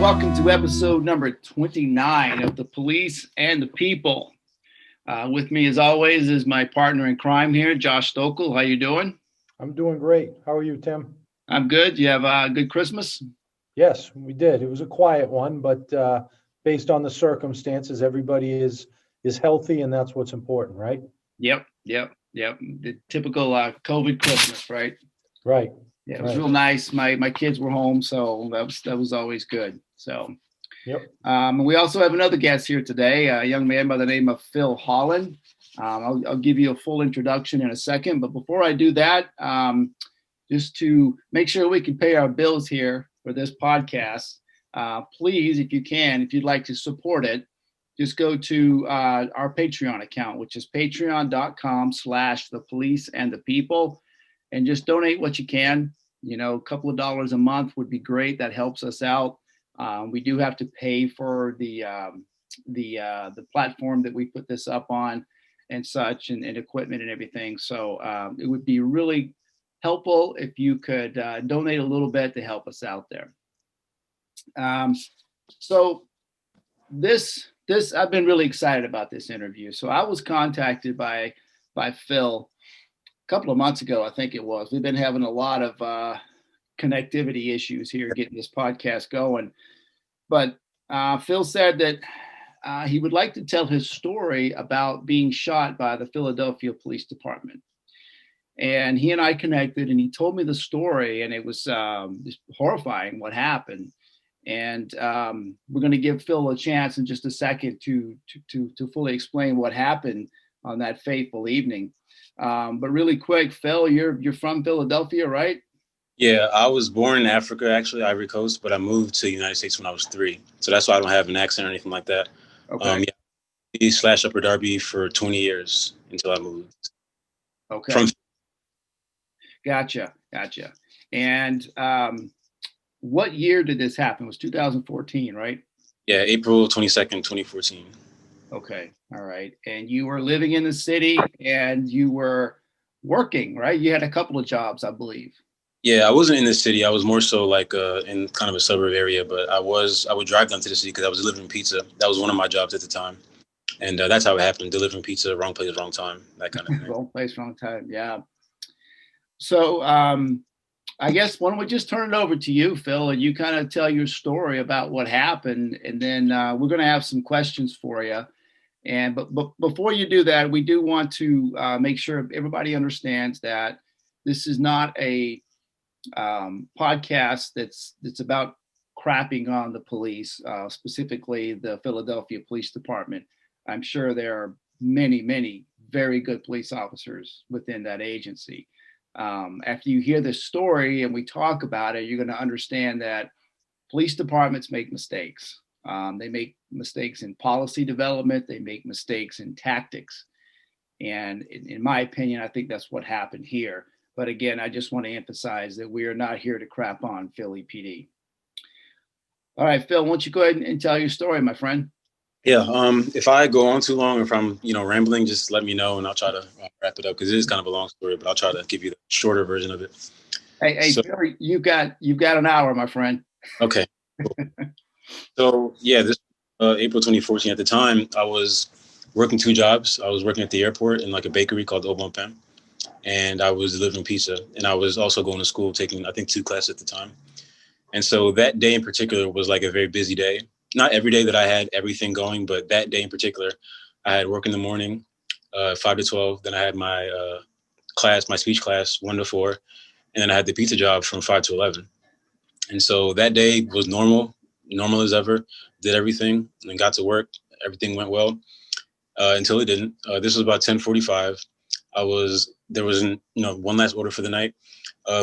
welcome to episode number 29 of The Police and the People. With me, as always, is my partner in crime here, Josh Stokel. How you doing? I'm doing great. How are you, Tim? I'm good. You have a good Christmas? Yes, we did. It was a quiet one, but based on the circumstances, everybody is healthy, and that's what's important, right? Yep. The typical COVID Christmas, right? Right. Yeah, it was Right. real nice. My kids were home, so that was always good. So, and we also have another guest here today, a young man by the name of Phil Holland. I'll give you a full introduction in a second, but before I do that, just to make sure we can pay our bills here for this podcast, please, if you can, if you'd like to support it, just go to our Patreon account, which is patreon.com/thepoliceandthepeople, and just donate what you can. You know, a couple of dollars a month would be great. That helps us out. We do have to pay for the platform that we put this up on and such, and equipment and everything. So it would be really helpful if you could donate a little bit to help us out there. So this I've been really excited about this interview. So I was contacted by Phil a couple of months ago, I think it was. We've been having a lot of connectivity issues here getting this podcast going. But Phil said that he would like to tell his story about being shot by the Philadelphia Police Department. And he and I connected, and he told me the story, and it was just horrifying what happened. And we're going to give Phil a chance in just a second to fully explain what happened on that fateful evening. But really quick, Phil, you're from Philadelphia, right? Yeah, I was born in Africa, actually, Ivory Coast, but I moved to the United States when I was 3. So that's why I don't have an accent or anything like that. Okay. East / Upper Darby for 20 years until I moved. Okay. Gotcha. And what year did this happen? It was 2014, right? Yeah, April 22nd, 2014. Okay. All right. And you were living in the city and you were working, right? You had a couple of jobs, I believe. Yeah, I wasn't in the city. I was more so like in kind of a suburb area, but I would drive down to the city because I was delivering pizza. That was one of my jobs at the time. And that's how it happened. Delivering pizza, wrong place, wrong time, that kind of thing. Wrong place, wrong time. Yeah. So I guess why don't we just turn it over to you, Phil, and you kind of tell your story about what happened. And then we're going to have some questions for you. And but before you do that, we do want to make sure everybody understands that this is not a podcast that's about crapping on the police, specifically the Philadelphia Police Department. I'm sure there are many very good police officers within that agency. After you hear this story and we talk about it, you're going to understand that police departments make mistakes. They make mistakes in policy development. They make mistakes in tactics. And in my opinion, I think that's what happened here. But again, I just want to emphasize that we are not here to crap on Philly PD. All right, Phil, why don't you go ahead and tell your story, my friend? Yeah, if I go on too long, or if I'm, rambling, just let me know and I'll try to wrap it up because it is kind of a long story, but I'll try to give you the shorter version of it. Hey, so, Phil, you've got an hour, my friend. Okay. Cool. So yeah, this April 2014. At the time, I was working 2 jobs. I was working at the airport in like a bakery called Au Bon Pain, and I was delivering pizza. And I was also going to school, taking I think 2 classes at the time. And so that day in particular was like a very busy day. Not every day that I had everything going, but that day in particular, I had work in the morning, 5 to 12. Then I had my class, my speech class, 1 to 4, and then I had the pizza job from 5 to 11. And so that day was normal as ever. Did everything and got to work. Everything went well until it didn't. This was about 10:45. There was one last order for the night.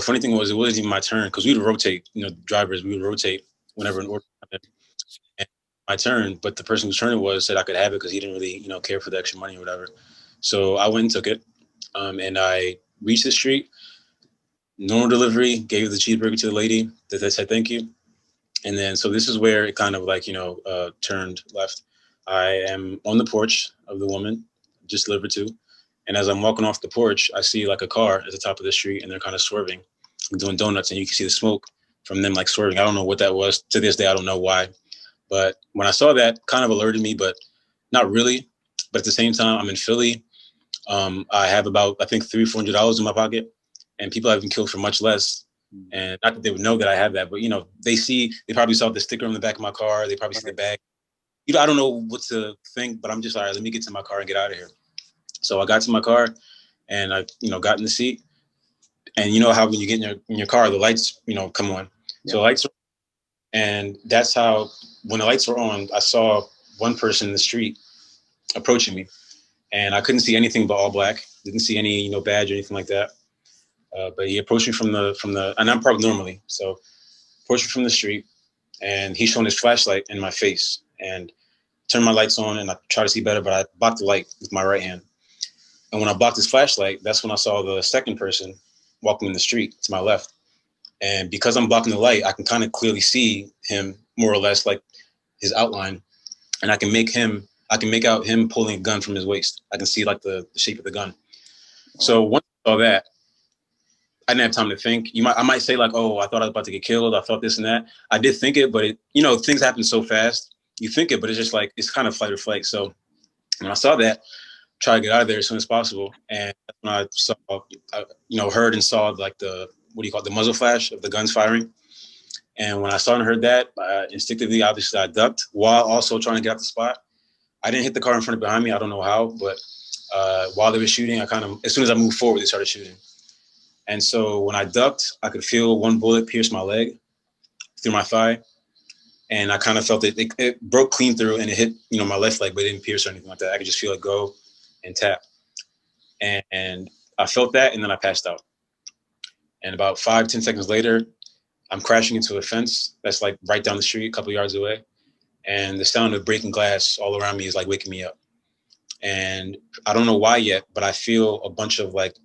Funny thing was, it wasn't even my turn because we would rotate. Drivers, we would rotate whenever an order came in. And my turn, but the person whose turn it was said I could have it because he didn't really care for the extra money or whatever. So I went and took it, and I reached the street. Normal delivery, gave the cheeseburger to the lady. That said thank you. And then, so this is where it kind of like, turned left. I am on the porch of the woman just delivered to. And as I'm walking off the porch, I see like a car at the top of the street and they're kind of swerving, doing donuts. And you can see the smoke from them like swerving. I don't know what that was. To this day, I don't know why. But when I saw that, kind of alerted me, but not really. But at the same time, I'm in Philly. I have about, I think, $300-400 in my pocket, and people have been killed for much less. And not that they would know that I have that, but they probably saw the sticker on the back of my car. They probably see the bag. I don't know what to think, but I'm just all right, let me get to my car and get out of here. So I got to my car and I, got in the seat. And you know how when you get in your car, the lights, come on. Yeah. So the lights are, and that's how, when the lights were on, I saw one person in the street approaching me, and I couldn't see anything but all black. Didn't see any, badge or anything like that. But he approached me from the, and I'm parked normally. So approached me from the street, and he shone his flashlight in my face and turned my lights on, and I tried to see better, but I blocked the light with my right hand. And when I blocked his flashlight, that's when I saw the second person walking in the street to my left. And because I'm blocking the light, I can kind of clearly see him, more or less, like his outline. And I can make out him pulling a gun from his waist. I can see like the shape of the gun. So once I saw that, I didn't have time to think. I might say like, oh, I thought I was about to get killed. I thought this and that. I did think it, but things happen so fast. You think it, but it's just like, it's kind of fight or flight. So when I saw that, try to get out of there as soon as possible. And when I saw, heard and saw like the muzzle flash of the guns firing. And when I saw and heard that, instinctively, obviously I ducked while also trying to get out the spot. I didn't hit the car in front of behind me. I don't know how, but while they were shooting, as soon as I moved forward, they started shooting. And so when I ducked, I could feel one bullet pierce my leg through my thigh. And I kind of felt it broke clean through, and it hit, my left leg, but it didn't pierce or anything like that. I could just feel it go and tap. And I felt that, and then I passed out. And about 5-10 seconds later, I'm crashing into a fence that's like right down the street, a couple yards away. And the sound of breaking glass all around me is like waking me up. And I don't know why yet, but I feel a bunch of like,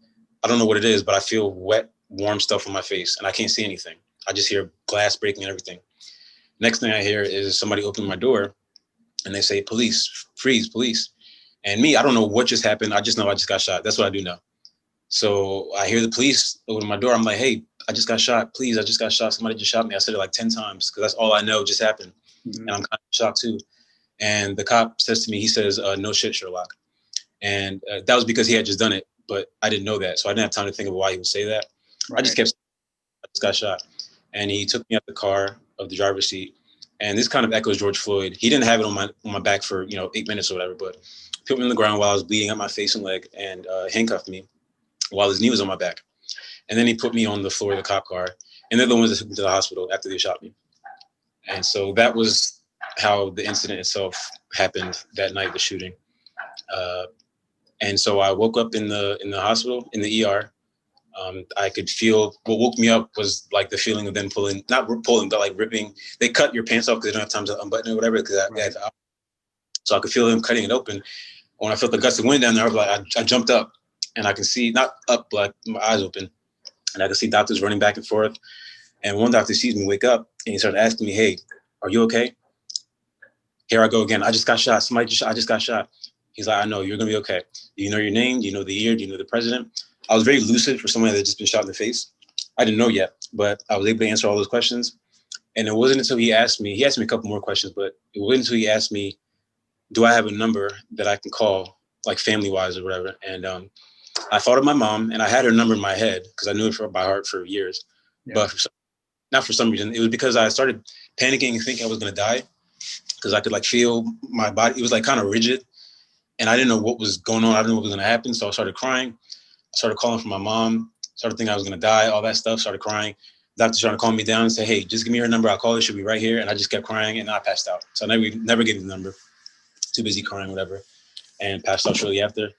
I don't know what it is, but I feel wet, warm stuff on my face, and I can't see anything. I just hear glass breaking and everything. Next thing I hear is somebody opening my door, and they say, "Police, freeze, police." And me, I don't know what just happened. I just know I just got shot. That's what I do know. So I hear the police open my door. I'm like, "Hey, I just got shot. Please, I just got shot. Somebody just shot me." I said it like 10 times because that's all I know just happened. Mm-hmm. And I'm kind of shocked too. And the cop says to me, he says, "No shit, Sherlock." And that was because he had just done it, but I didn't know that. So I didn't have time to think of why he would say that. Right. I just kept saying, I just got shot. And he took me out the car of the driver's seat. And this kind of echoes George Floyd. He didn't have it on my back for 8 minutes or whatever, but put me on the ground while I was bleeding out my face and leg, and handcuffed me while his knee was on my back. And then he put me on the floor of the cop car, and they're the ones that took me to the hospital after they shot me. And so that was how the incident itself happened that night, the shooting. And so I woke up in the hospital, in the ER. I could feel, what woke me up was like the feeling of them not pulling, but like ripping. They cut your pants off because they don't have time to unbutton it or whatever. So I could feel them cutting it open. When I felt the gust of wind down there, I was like, I jumped up, and I can see, not up, but my eyes open. And I could see doctors running back and forth. And one doctor sees me wake up, and he started asking me, "Hey, are you okay?" Here I go again. I just got shot. I just got shot. He's like, "I know, you're going to be okay. Do you know your name? Do you know the year? Do you know the president?" I was very lucid for someone that had just been shot in the face. I didn't know yet, but I was able to answer all those questions. And it wasn't until he asked me a couple more questions, but it wasn't until he asked me, do I have a number that I can call, like family-wise or whatever? And I thought of my mom, and I had her number in my head because I knew it by heart for years. Yeah. But not for some reason. It was because I started panicking and thinking I was going to die because I could like feel my body. It was like kind of rigid, and I didn't know what was going on. I didn't know what was going to happen. So I started crying. I started calling for my mom, started thinking I was going to die, all that stuff, started crying. Doctor's trying to calm me down and say, "Hey, just give me her number. I'll call her. She'll be right here." And I just kept crying, and I passed out. So I never gave the number. Too busy crying, whatever, and passed out shortly after.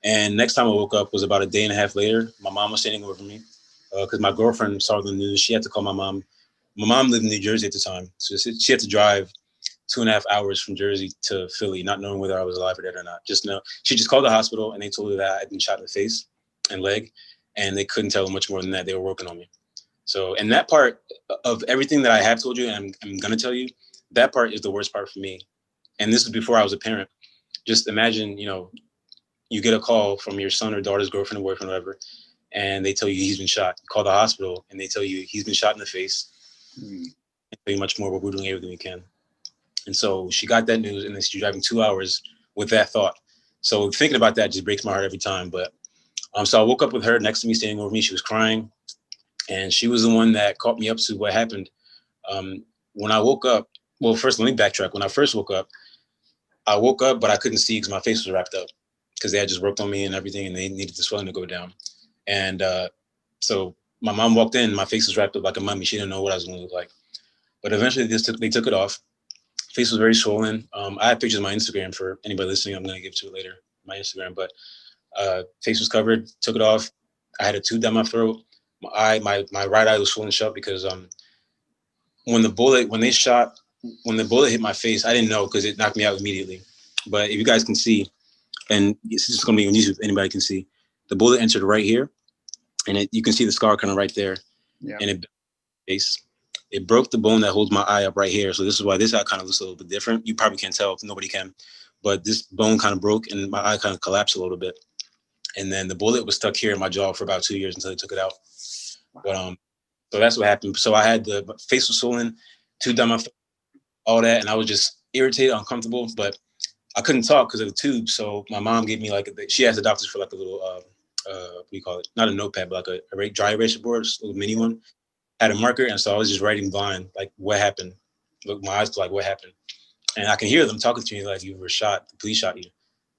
And next time I woke up was about a day and a half later. My mom was standing over me because my girlfriend saw the news. She had to call my mom. My mom lived in New Jersey at the time. So she had to drive 2.5 hours from Jersey to Philly, not knowing whether I was alive or dead or not. She just called the hospital, and they told her that I'd been shot in the face and leg, and they couldn't tell her much more than that. They were working on me. So, and that part of everything that I have told you, and I'm going to tell you, that part is the worst part for me. And this was before I was a parent. Just imagine, you get a call from your son or daughter's girlfriend or boyfriend or whatever, and they tell you he's been shot. You call the hospital, and they tell you he's been shot in the face. Mm. And pretty much more, but we're doing everything we can. And so she got that news, and then she's driving 2 hours with that thought. So thinking about that just breaks my heart every time. But so I woke up with her next to me, standing over me. She was crying, and she was the one that caught me up to what happened. When I woke up, well, first let me backtrack. When I first woke up, but I couldn't see because my face was wrapped up because they had just worked on me and everything, and they needed the swelling to go down. And so my mom walked in, my face was wrapped up like a mummy. She didn't know what I was going to look like. But eventually they took it off. Face was very swollen. I have pictures of my Instagram for anybody listening. I'm going to give to it later, my Instagram. But face was covered, took it off. I had a tube down my throat. My right eye was swollen shut because when the bullet hit my face, I didn't know because it knocked me out immediately. But if you guys can see, and it's just going to be on YouTube, anybody can see, the bullet entered right here, and you can see the scar kind of right there, Yeah. and it broke the bone that holds my eye up right here. So this is why this eye kind of looks a little bit different. You probably can't tell if nobody can, but this bone kind of broke and my eye kind of collapsed a little bit. And then the bullet was stuck here in my jaw for about 2 years until they took it out. But so that's what happened. So I had the face was swollen, tube down my face, all that, and I was just irritated, uncomfortable, but I couldn't talk because of the tube. So my mom gave me she asked the doctors for like a little what do you call it? Not a notepad, but like a dry erasure board, a little mini one. Had a marker, and so I was just writing blind, like what happened. Look, my eyes like what happened, and I can hear them talking to me like you were shot. The police shot you,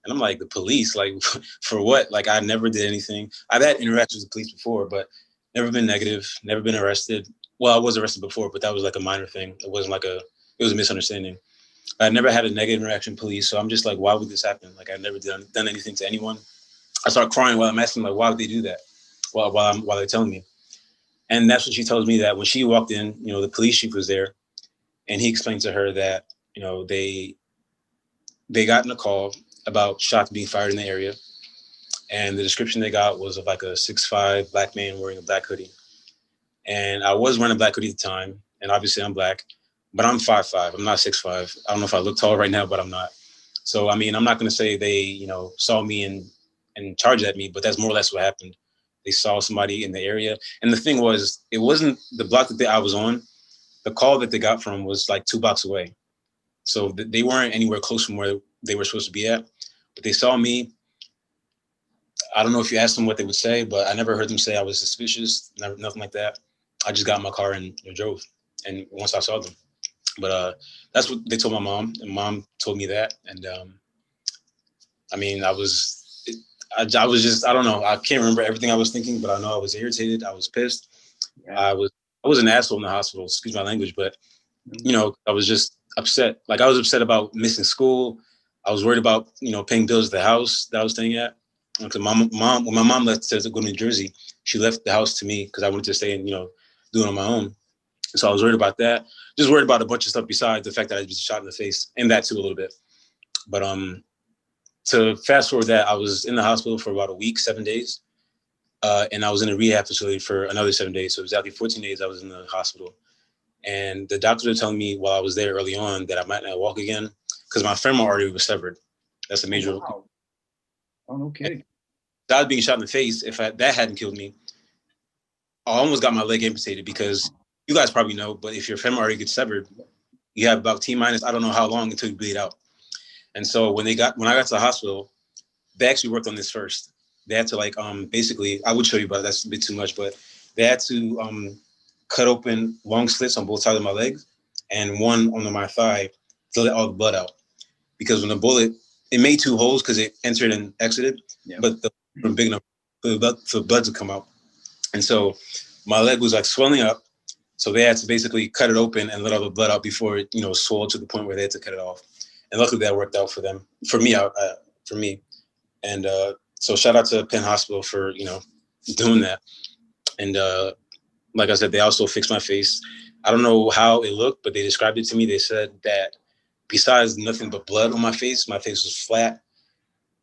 and I'm like the police, like for what? Like I never did anything. I've had interactions with the police before, but never been negative, never been arrested. Well, I was arrested before, but that was like a minor thing. It wasn't it was a misunderstanding. I never had a negative interaction with police, so I'm just like, why would this happen? Like I never done anything to anyone. I start crying while I'm asking, like, why would they do that? While they're telling me. And that's when she tells me that when she walked in, the police chief was there, and he explained to her that, they got in a call about shots being fired in the area. And the description they got was of like a 6'5" black man wearing a black hoodie. And I was wearing a black hoodie at the time. And obviously I'm black, but I'm 5'5". I'm not 6'5". I don't know if I look tall right now, but I'm not. So, I mean, I'm not going to say they, saw me and charged at me, but that's more or less what happened. They saw somebody in the area. And the thing was, it wasn't the block that I was on. The call that they got from was like 2 blocks away. So they weren't anywhere close from where they were supposed to be at. But they saw me. I don't know if you asked them what they would say, but I never heard them say I was suspicious, nothing like that. I just got in my car and drove. And once I saw them. But that's what they told my mom. And mom told me that. And I mean, I was just, I don't know. I can't remember everything I was thinking, but I know I was irritated. I was pissed. Yeah. I was an asshole in the hospital, excuse my language, but I was just upset. Like I was upset about missing school. I was worried about, paying bills at the house that I was staying at. Because when my mom left to go to New Jersey, she left the house to me because I wanted to stay and, do it on my own. So I was worried about that. Just worried about a bunch of stuff besides the fact that I was shot in the face, and that too a little bit. But to fast forward that, I was in the hospital for about a week, 7 days. And I was in a rehab facility for another 7 days. So it was exactly 14 days I was in the hospital. And the doctors were telling me while I was there early on that I might not walk again because my femoral artery was severed. That's a major. Oh, wow. Oh, no kidding. I was being shot in the face. If that hadn't killed me, I almost got my leg amputated because you guys probably know, but if your femoral artery gets severed, you have about T-minus, I don't know how long until you bleed out. And so when I got to the hospital, they actually worked on this first. They had to basically, I would show you, but that's a bit too much, but they had to cut open long slits on both sides of my legs and one on my thigh to let all the blood out. Because when the bullet, it made 2 holes because it entered and exited, but the were big enough for the blood to come out. And so my leg was swelling up. So they had to basically cut it open and let all the blood out before it, swelled to the point where they had to cut it off. And luckily that worked out for them, for me. And so shout out to Penn Hospital for, doing that. And like I said, they also fixed my face. I don't know how it looked, but they described it to me. They said that besides nothing but blood on my face was flat.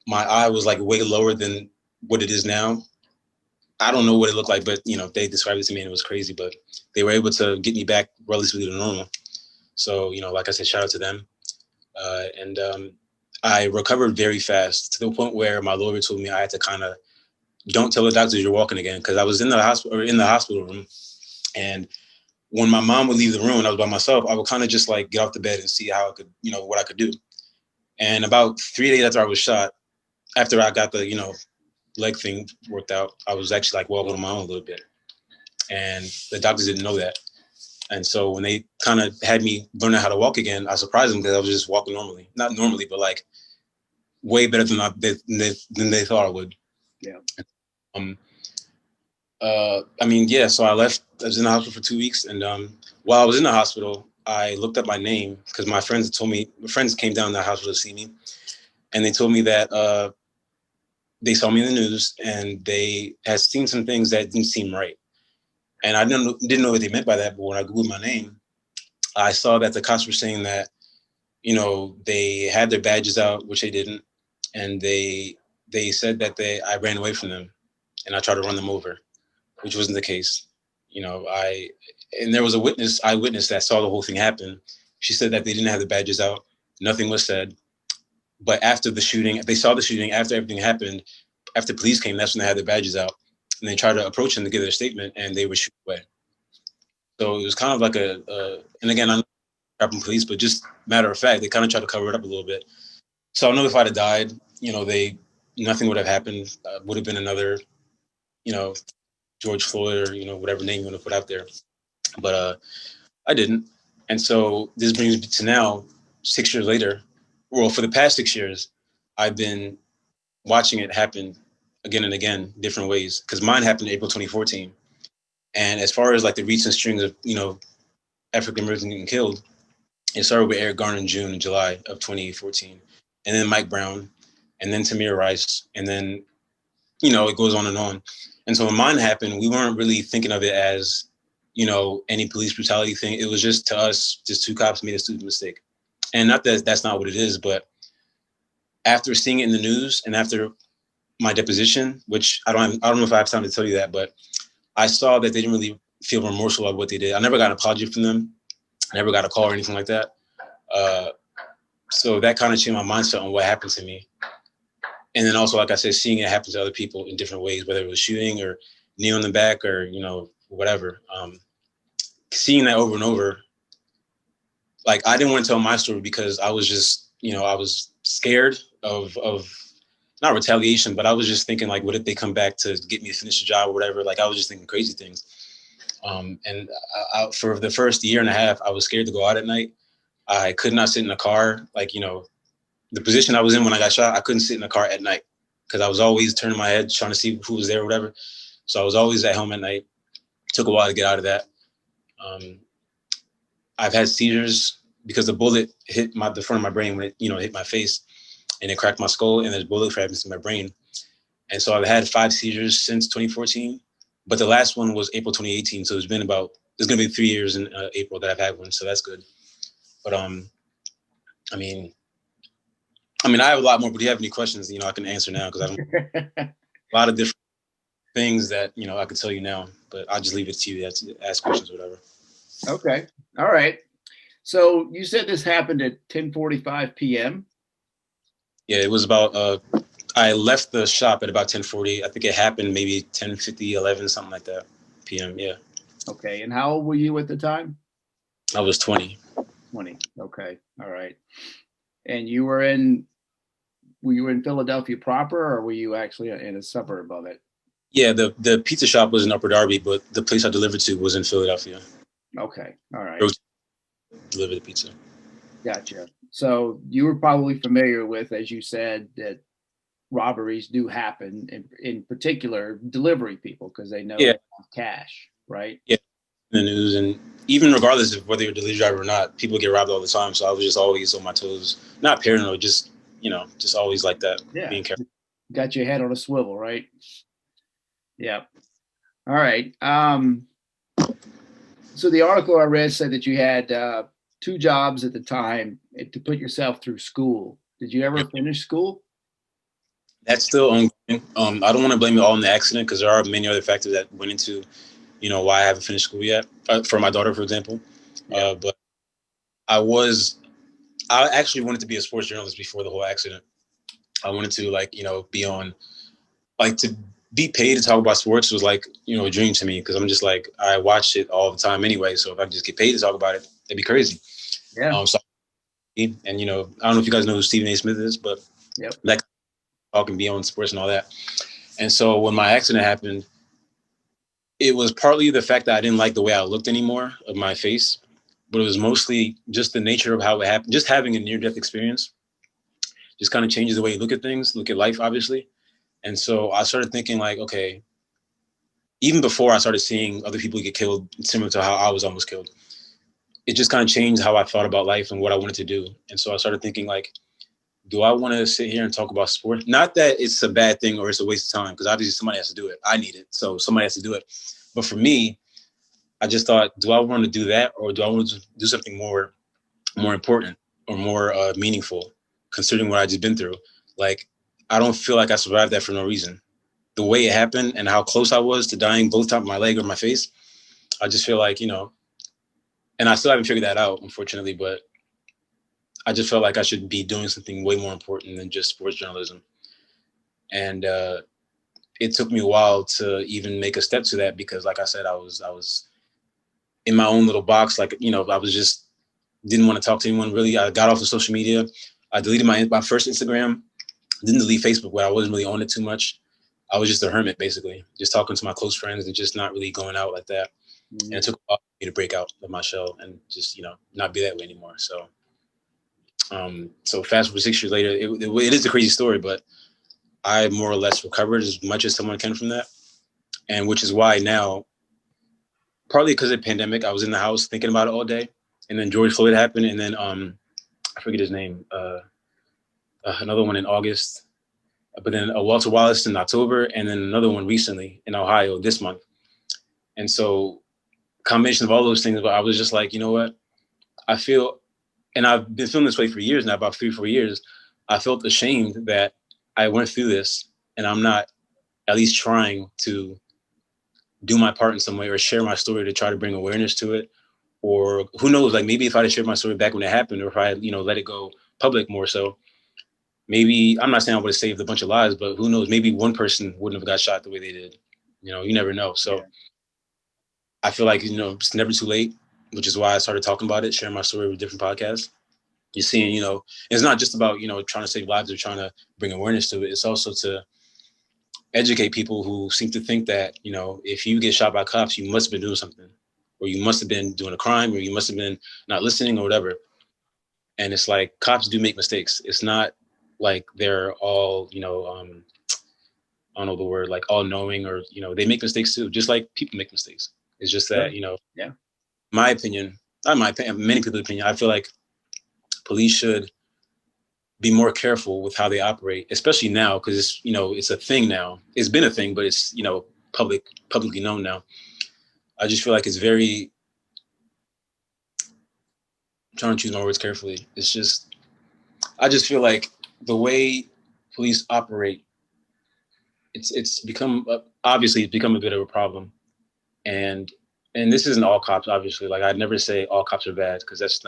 My eye was way lower than what it is now. I don't know what it looked like, but, they described it to me and it was crazy, but they were able to get me back relatively to normal. So, like I said, shout out to them. And I recovered very fast to the point where my lawyer told me I had to kind of don't tell the doctors you're walking again. Cause I was in the hospital room, and when my mom would leave the room and I was by myself, I would kind of just like get off the bed and see how I could, what I could do. And about 3 days after I was shot, after I got the, leg thing worked out, I was actually like walking on my own a little bit. And the doctors didn't know that. And so when they kind of had me learning how to walk again, I surprised them because I was just walking normally. Not normally, but like way better than they thought I would. Yeah. So I left. I was in the hospital for 2 weeks. And while I was in the hospital, I looked up my name because my friends came down to the hospital to see me. And they told me that they saw me in the news and they had seen some things that didn't seem right. And I didn't know what they meant by that. But when I Googled my name, I saw that the cops were saying that, they had their badges out, which they didn't. And they said that I ran away from them and I tried to run them over, which wasn't the case. And there was eyewitness that saw the whole thing happen. She said that they didn't have the badges out. Nothing was said. But after the shooting, they saw the shooting after everything happened. After police came, that's when they had their badges out. And they tried to approach them to give their statement and they were shot away. So it was kind of like and again, I'm not police, but just matter of fact, they kind of tried to cover it up a little bit. So I know if I'd have died, nothing would have happened. Would have been another, George Floyd or, whatever name you want to put out there. But I didn't. And so this brings me to now, 6 years later. Well, for the past 6 years, I've been watching it happen again and again, different ways. Because mine happened in April 2014. And as far as like the recent strings of, African Americans getting killed, it started with Eric Garner in June and July of 2014. And then Mike Brown, and then Tamir Rice, and then, it goes on and on. And so when mine happened, we weren't really thinking of it as, any police brutality thing. It was just, to us, just two cops made a stupid mistake. And not that that's not what it is, but after seeing it in the news and after my deposition, which I don't know if I have time to tell you that, but I saw that they didn't really feel remorseful about what they did. I never got an apology from them. I never got a call or anything like that. So that kind of changed my mindset on what happened to me. And then also, like I said, seeing it happen to other people in different ways, whether it was shooting or knee on the back or, whatever. Seeing that over and over, like I didn't want to tell my story because I was just, I was scared of not retaliation, but I was just thinking like, what if they come back to get me to finish the job or whatever? Like I was just thinking crazy things. And for the first year and a half, I was scared to go out at night. I could not sit in a car. Like, the position I was in when I got shot, I couldn't sit in a car at night because I was always turning my head, trying to see who was there or whatever. So I was always at home at night. Took a while to get out of that. I've had seizures because the bullet hit the front of my brain when it, hit my face and it cracked my skull and there's bullet fragments in my brain. And so I've had 5 seizures since 2014, but the last one was April 2018. So it's going to be 3 years in April that I've had one. So that's good. But, I mean, I have a lot more, but do you have any questions, I can answer now because I don't a lot of different things that, I could tell you now, but I'll just leave it to you to ask questions or whatever. Okay. All right. So you said this happened at 10:45 p.m. Yeah, it was about, I left the shop at about 10:40. I think it happened maybe 10:50, 11, something like that p.m. Yeah. Okay. And how old were you at the time? I was 20. 20. Okay. All right. And were you in Philadelphia proper, or were you actually in a suburb of it? Yeah, the pizza shop was in Upper Darby, but the place I delivered to was in Philadelphia. Okay. All right. Deliver the pizza. Gotcha. So you were probably familiar with, as you said, that robberies do happen, in particular delivery people, because they know they have cash, right? Yeah, in the news, and even regardless of whether you're a delivery driver or not, people get robbed all the time. So I was just always on my toes, not paranoid, just just always like that. Yeah, being careful. Got your head on a swivel, right? Yeah. All right. So the article I read said that you had 2 jobs at the time to put yourself through school. Did you ever finish school? That's still ongoing. I don't want to blame it all on the accident because there are many other factors that went into, why I haven't finished school yet. For my daughter, for example. Yeah. But I actually wanted to be a sports journalist before the whole accident. I wanted to be on, to be paid to talk about sports was like, a dream to me, because I'm just like, I watch it all the time anyway. So if I just get paid to talk about it, it'd be crazy. Yeah. And I don't know if you guys know who Stephen A. Smith is, but Yep. that talk and be on sports and all that. And so when my accident happened, it was partly the fact that I didn't like the way I looked anymore of my face, but it was mostly just the nature of how it happened. Just having a near-death experience just kind of changes the way you look at things, look at life, obviously. And so I started thinking like, okay, even before I started seeing other people get killed, similar to how I was almost killed, it just kind of changed how I thought about life and what I wanted to do. And so I started thinking like, do I want to sit here and talk about sport? Not that it's a bad thing or it's a waste of time, because obviously somebody has to do it. I need it, so somebody has to do it. But for me, I just thought, do I want to do that, or do I want to do something more important or more meaningful, considering what I just been through? Like, I don't feel like I survived that for no reason. The way it happened and how close I was to dying, both top of my leg or my face, I just feel like, and I still haven't figured that out, unfortunately, but I just felt like I should be doing something way more important than just sports journalism. And it took me a while to even make a step to that, because like I said, I was in my own little box. Like, I was just didn't want to talk to anyone really. I got off of social media. I deleted my first Instagram. Didn't delete Facebook, where I wasn't really on it too much. I was just a hermit, basically, just talking to my close friends and just not really going out like that. Mm-hmm. And it took a while for me to break out of my shell and just, not be that way anymore. So, fast forward 6 years later, it is a crazy story, but I more or less recovered as much as someone can from that. And which is why now, partly because of the pandemic, I was in the house thinking about it all day. And then George Floyd happened. And then I forget his name, another one in August. But then Walter Wallace in October, and then another one recently in Ohio this month. And so combination of all those things, but I was just like, you know what? I feel, and I've been feeling this way for years now, about 3-4 years. I felt ashamed that I went through this and I'm not at least trying to do my part in some way or share my story to try to bring awareness to it. Or who knows, like maybe if I had shared my story back when it happened, or if I had, let it go public more so, maybe, I'm not saying I would have saved a bunch of lives, but who knows, maybe one person wouldn't have got shot the way they did. You never know. So yeah. I feel like, it's never too late, which is why I started talking about it, sharing my story with different podcasts. You're seeing, it's not just about, trying to save lives or trying to bring awareness to it. It's also to educate people who seem to think that, if you get shot by cops, you must have been doing something, or you must have been doing a crime, or you must have been not listening or whatever. And it's like, cops do make mistakes. It's not like they're all, I don't know the word, like all knowing, or, they make mistakes too, just like people make mistakes. It's just that, yeah. My opinion, not my opinion, many people's opinion, I feel like police should be more careful with how they operate, especially now, because it's, it's a thing now. It's been a thing, but it's, publicly known now. I just feel like it's very, I'm trying to choose my words carefully. It's just, I just feel like the way police operate, it's become, obviously it's become a bit of a problem. And this isn't all cops, obviously. Like, I'd never say all cops are bad, because that's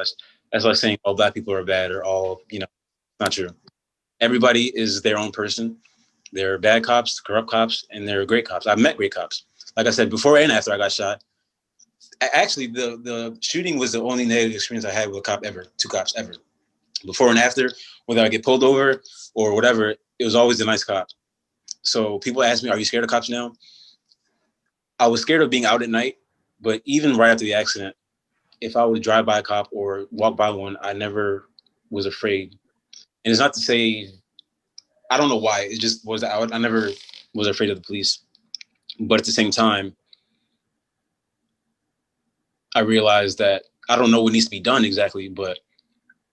like saying all Black people are bad, or all, not true. Everybody is their own person. There are bad cops, corrupt cops, and there are great cops. I've met great cops. Like I said, before and after I got shot. Actually, the shooting was the only negative experience I had with a cop ever, 2 cops ever. Before and after, whether I get pulled over or whatever, it was always a nice cop. So people ask me, are you scared of cops now? I was scared of being out at night, but even right after the accident, if I would drive by a cop or walk by one, I never was afraid. And it's not to say, I don't know why, it just was, I never was afraid of the police. But at the same time, I realized that I don't know what needs to be done exactly, but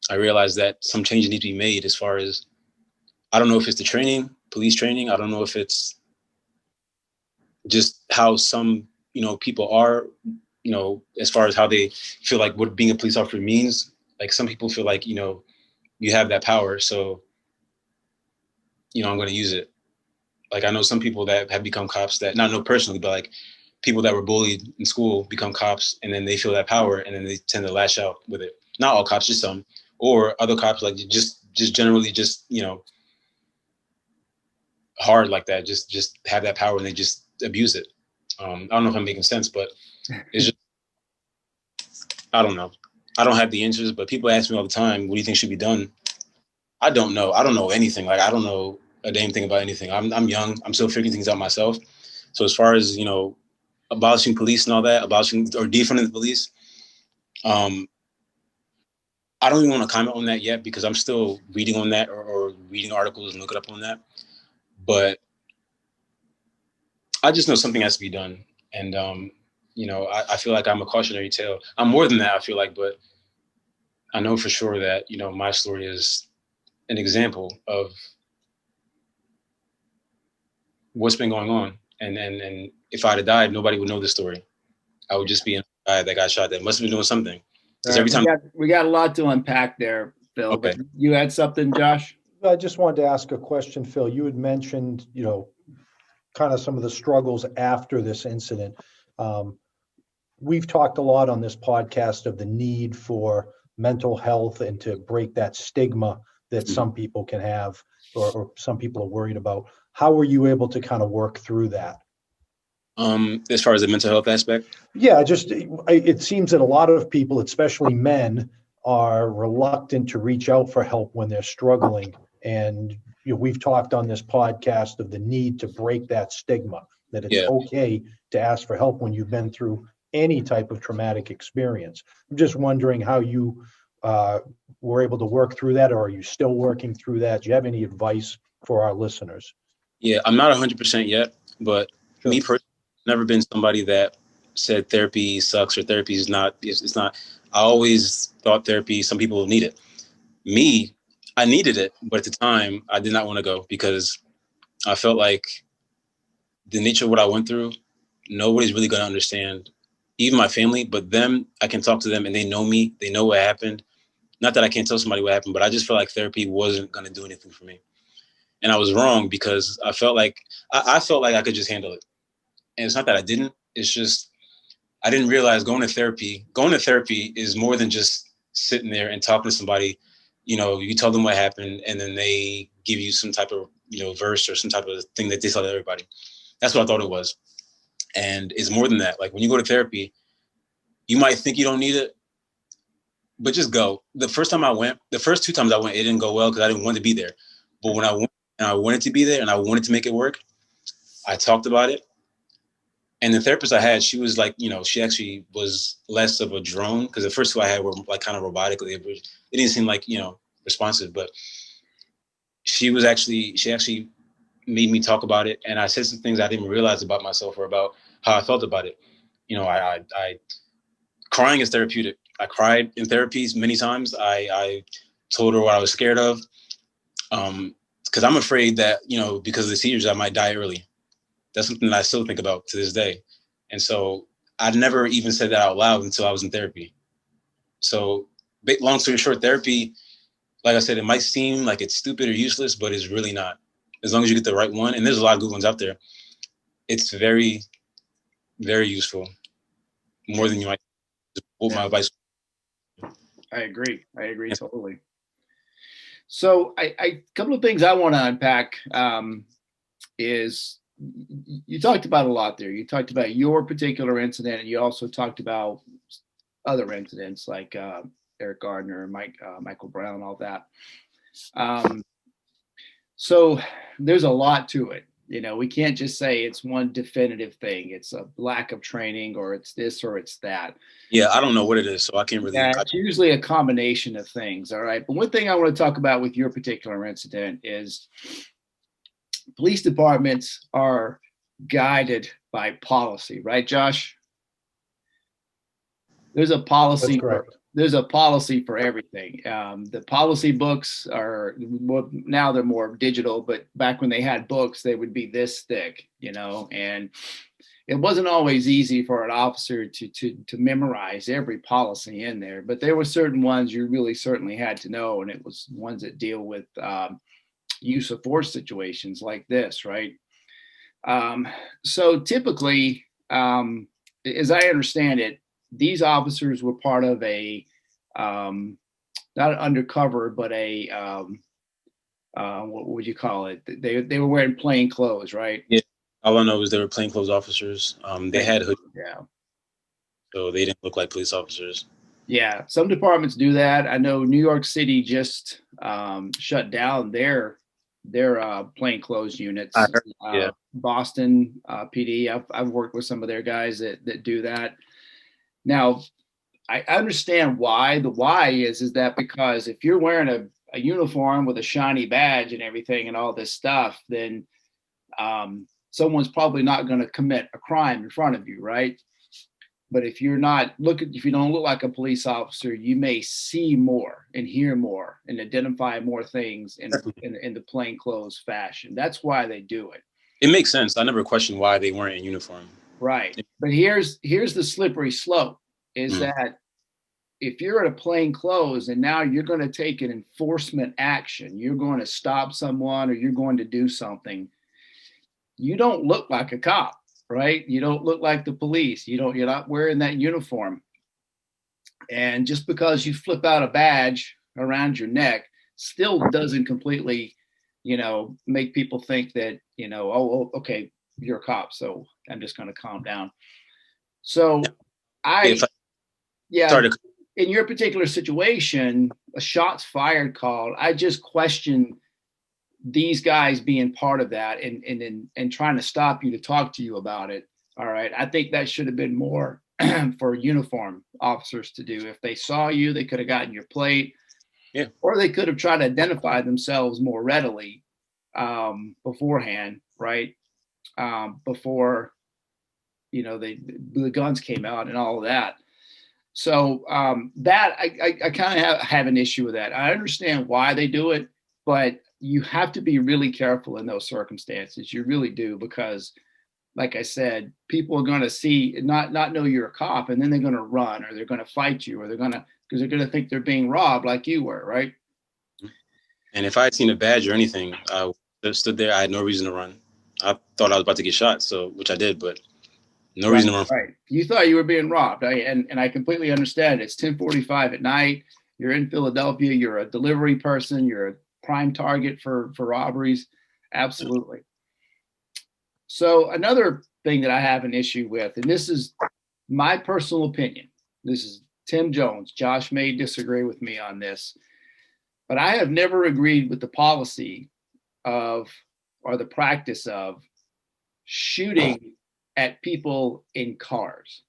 I realized that some changes need to be made as far as, I don't know if it's the training, police training. I don't know if it's just how some, people are, as far as how they feel like what being a police officer means. Like, some people feel like, you have that power, so, I'm going to use it. Like, I know some people that have become cops that, not know personally, but like people that were bullied in school become cops, and then they feel that power, and then they tend to lash out with it. Not all cops, just some. Or other cops, like just generally just, hard like that, just have that power and they just abuse it. I don't know if I'm making sense, but it's just, I don't know. I don't have the answers, but people ask me all the time, what do you think should be done? I don't know. I don't know anything. Like, I don't know a damn thing about anything. I'm young. I'm still figuring things out myself. So as far as, abolishing police and all that, abolishing or defunding the police, I don't even want to comment on that yet because I'm still reading on that or reading articles and looking up on that. But I just know something has to be done. And, I feel like I'm a cautionary tale. I'm more than that, I feel like, but I know for sure that, my story is an example of what's been going on. And if I'd have died, nobody would know the story. I would just be a guy that got shot that must have been doing something. Because every time. We got a lot to unpack there, Phil. Okay. But you had something, Josh? I just wanted to ask a question, Phil. You had mentioned, kind of some of the struggles after this incident. We've talked a lot on this podcast of the need for mental health and to break that stigma that some people can have or some people are worried about. How were you able to kind of work through that? As far as the mental health aspect? Yeah, it seems that a lot of people, especially men, are reluctant to reach out for help when they're struggling. And we've talked on this podcast of the need to break that stigma, that it's okay to ask for help when you've been through any type of traumatic experience. I'm just wondering how you were able to work through that, or are you still working through that? Do you have any advice for our listeners? Yeah, I'm not 100% yet, but me personally, I've never been somebody that said therapy sucks or therapy is not, it's not. I always thought therapy, some people need it. Me, I needed it, but at the time I did not want to go because I felt like the nature of what I went through, nobody's really going to understand, even my family, but them, I can talk to them and they know me, they know what happened. Not that I can't tell somebody what happened, but I just felt like therapy wasn't going to do anything for me. And I was wrong because I felt like I felt like I could just handle it. And it's not that I didn't. It's just I didn't realize going to therapy is more than just sitting there and talking to somebody. You tell them what happened and then they give you some type of, verse or some type of thing that they tell everybody. That's what I thought it was. And it's more than that. Like when you go to therapy, you might think you don't need it, but just go. The first 2 times I went, it didn't go well because I didn't want to be there. But when I went and I wanted to be there and I wanted to make it work, I talked about it. And the therapist I had, she was like, she actually was less of a drone because the first 2 I had were like kind of robotic. It didn't seem like, responsive, but she actually made me talk about it. And I said some things I didn't realize about myself or about how I felt about it. I crying is therapeutic. I cried in therapies many times. I told her what I was scared of. Because I'm afraid that, because of the seizures, I might die early. That's something that I still think about to this day. And so I never even said that out loud until I was in therapy. So long story short, therapy, like I said, it might seem like it's stupid or useless, but it's really not. As long as you get the right one, and there's a lot of good ones out there, it's very, very useful. More than you might. What my advice. I agree totally. So a couple of things I want to unpack is you talked about a lot there. You talked about your particular incident, and you also talked about other incidents like Eric Gardner, Michael Brown, all that. So there's a lot to it. We can't just say it's one definitive thing. It's a lack of training, or it's this, or it's that. Yeah, I don't know what it is, so I can't really. Yeah, it's usually a combination of things. All right. But one thing I want to talk about with your particular incident is police departments are guided by policy, right, Josh? There's a policy. There's a policy for everything. The policy books are, well, now they're more digital, but back when they had books, they would be this thick, and it wasn't always easy for an officer to memorize every policy in there, but there were certain ones you really certainly had to know, and it was ones that deal with use of force situations like this, right? So typically, as I understand it, these officers were part of a not an undercover, but a what would you call it? They were wearing plain clothes, right? Yeah. All I know is they were plainclothes officers. They had hoodies, Yeah. so they didn't look like police officers. Yeah, some departments do that. I know New York City just shut down their plainclothes I units. heard. Yeah. Boston PD. I've worked with some of their guys that do that. Now, I understand why. The why is that because if you're wearing a uniform with a shiny badge and everything and all this stuff, then someone's probably not going to commit a crime in front of you, right? But if if you don't look like a police officer, you may see more and hear more and identify more things in the plainclothes fashion. That's why they do it. It makes sense. I never questioned why they weren't in uniform. Right. But here's the slippery slope is that if you're at a plain clothes and now you're going to take an enforcement action, you're going to stop someone or you're going to do something, you don't look like a cop, right? You don't look like the police. You're not wearing that uniform. And just because you flip out a badge around your neck still doesn't completely, make people think that, oh, okay, you're a cop, so I'm just going to calm down. So yeah, in your particular situation, a shots fired call, I just question these guys being part of that and trying to stop you to talk to you about it. All right. I think that should have been more for uniform officers to do. If they saw you, they could have gotten your plate. Yeah. Or they could have tried to identify themselves more readily beforehand, right? Before, the guns came out and all of that. So that I kind of have an issue with that. I understand why they do it, but you have to be really careful in those circumstances. You really do, because like I said, people are going to see, not know you're a cop, and then they're going to run, or they're going to fight you, or because they're going to think they're being robbed like you were, right? And if I had seen a badge or anything, I just stood there. I had no reason to run. I thought I was about to get shot, which I did, but no reason to run. Right. You thought you were being robbed. And I completely understand. It's 10:45 at night. You're in Philadelphia. You're a delivery person. You're a prime target for robberies. Absolutely. So another thing that I have an issue with, and this is my personal opinion. This is Tim Jones. Josh may disagree with me on this, but I have never agreed with the policy or the practice of shooting at people in cars.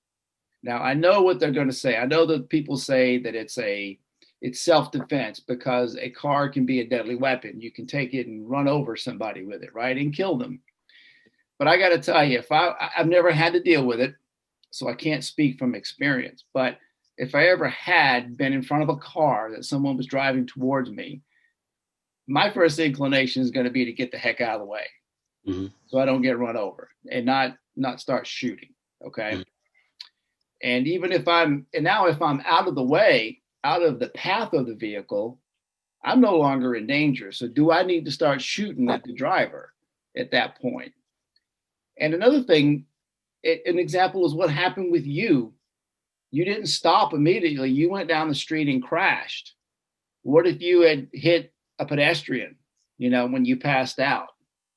Now, I know what they're going to say. I know that people say that it's self-defense because a car can be a deadly weapon. You can take it and run over somebody with it, right, and kill them. But I got to tell you, if I've never had to deal with it, so I can't speak from experience. But if I ever had been in front of a car that someone was driving towards me, my first inclination is going to be to get the heck out of the way, so I don't get run over and not start shooting. Okay. And even if I'm out of the way, out of the path of the vehicle, I'm no longer in danger. So do I need to start shooting at the driver at that point? And another thing, an example is what happened with you. You didn't stop immediately. You went down the street and crashed. What if you had hit a pedestrian, when you passed out?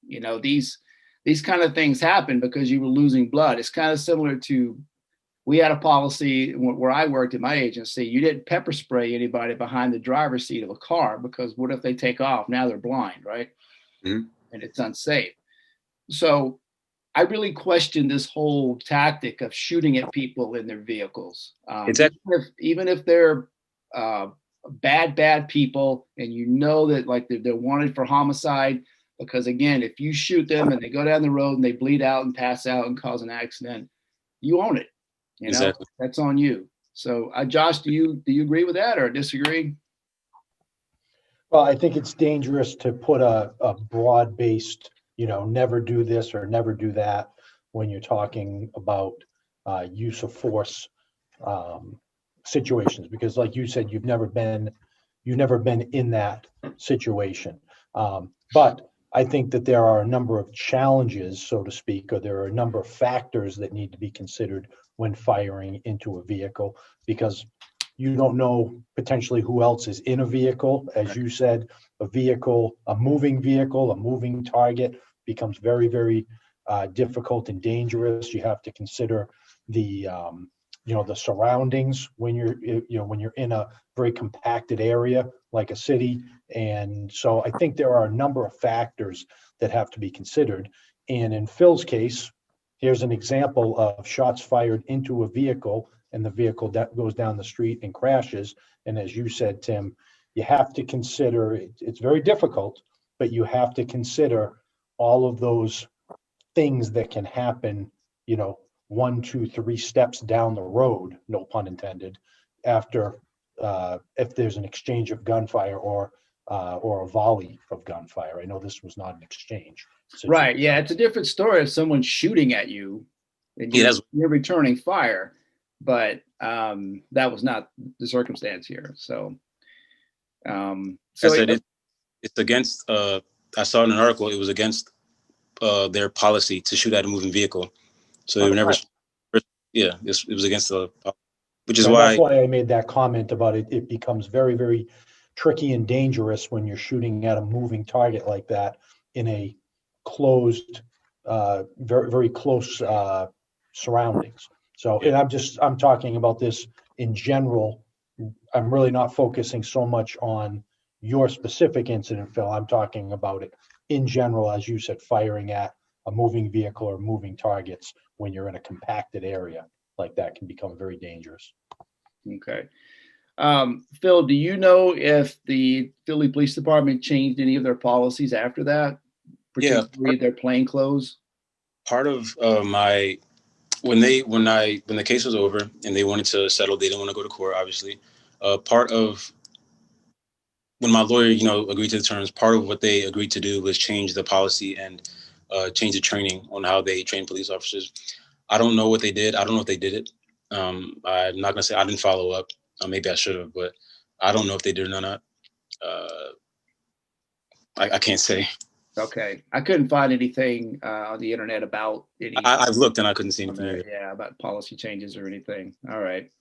These kind of things happen because you were losing blood. It's kind of similar to, we had a policy where I worked at my agency. You didn't pepper spray anybody behind the driver's seat of a car, because what if they take off? Now they're blind, right? And it's unsafe. So I really question this whole tactic of shooting at people in their vehicles. Even if they're bad people, and that like they're wanted for homicide, because again, if you shoot them and they go down the road and they bleed out and pass out and cause an accident, you own it. Exactly. That's on you. So Josh, do you agree with that or disagree? Well, I think it's dangerous to put a broad-based, never do this or never do that when you're talking about use of force situations, because like you said, you've never been in that situation. But I think that there are a number of challenges, so to speak, or there are a number of factors that need to be considered when firing into a vehicle, because you don't know potentially who else is in a vehicle. As you said, a moving vehicle, a moving target becomes very, very difficult and dangerous. You have to consider the, the surroundings when you're in a very compacted area like a city. And so I think there are a number of factors that have to be considered. And in Phil's case, here's an example of shots fired into a vehicle, and the vehicle that goes down the street and crashes. And as you said, Tim, you have to consider, it's very difficult, but you have to consider all of those things that can happen, 1, 2, 3 steps down the road, no pun intended, after if there's an exchange of gunfire or a volley of gunfire. I know this was not an exchange. Right. Yeah, it's a different story if someone's shooting at you and you're returning fire, but that was not the circumstance here. So, it's against. I saw in an article it was against their policy to shoot at a moving vehicle, so they were never. Yeah, it was against the, which is why. That's why I made that comment about it. It becomes very, very tricky and dangerous when you're shooting at a moving target like that in a closed, very, very close surroundings. So, and I'm talking about this in general. I'm really not focusing so much on your specific incident, Phil. I'm talking about it in general, as you said, firing at a moving vehicle or moving targets when you're in a compacted area like that can become very dangerous. Okay. Phil, do you know if the Philly Police Department changed any of their policies after that? Particularly their plain clothes? Part of when the case was over and they wanted to settle, they didn't want to go to court, obviously. Part of when my lawyer, agreed to the terms, part of what they agreed to do was change the policy and change the training on how they train police officers. I don't know what they did. I don't know if they did it. I'm not gonna say I didn't follow up. Maybe I should have, but I don't know if they did it or not. I can't say. Okay, I couldn't find anything on the internet about any. I've looked and I couldn't see anything either. Yeah, about policy changes or anything. All right,